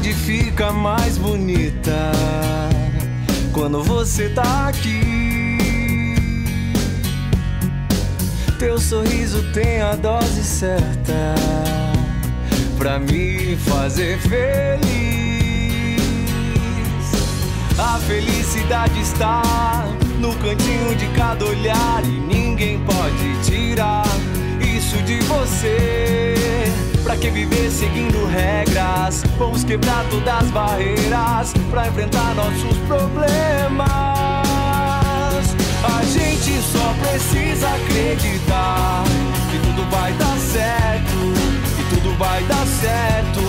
cidade fica mais bonita quando você tá aqui. Teu sorriso tem a dose certa pra me fazer feliz. A felicidade está no cantinho de cada olhar e ninguém pode tirar isso de você. Pra que viver seguindo regras? Vamos quebrar todas as barreiras pra enfrentar nossos problemas. A gente só precisa acreditar que tudo vai dar certo, que tudo vai dar certo.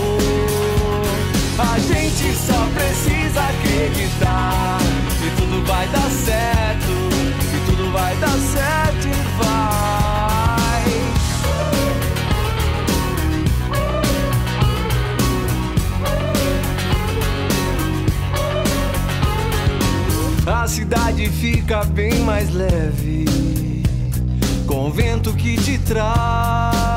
A gente só precisa acreditar que tudo vai dar certo, que tudo vai dar certo e vai. A cidade fica bem mais leve com o vento que te traz.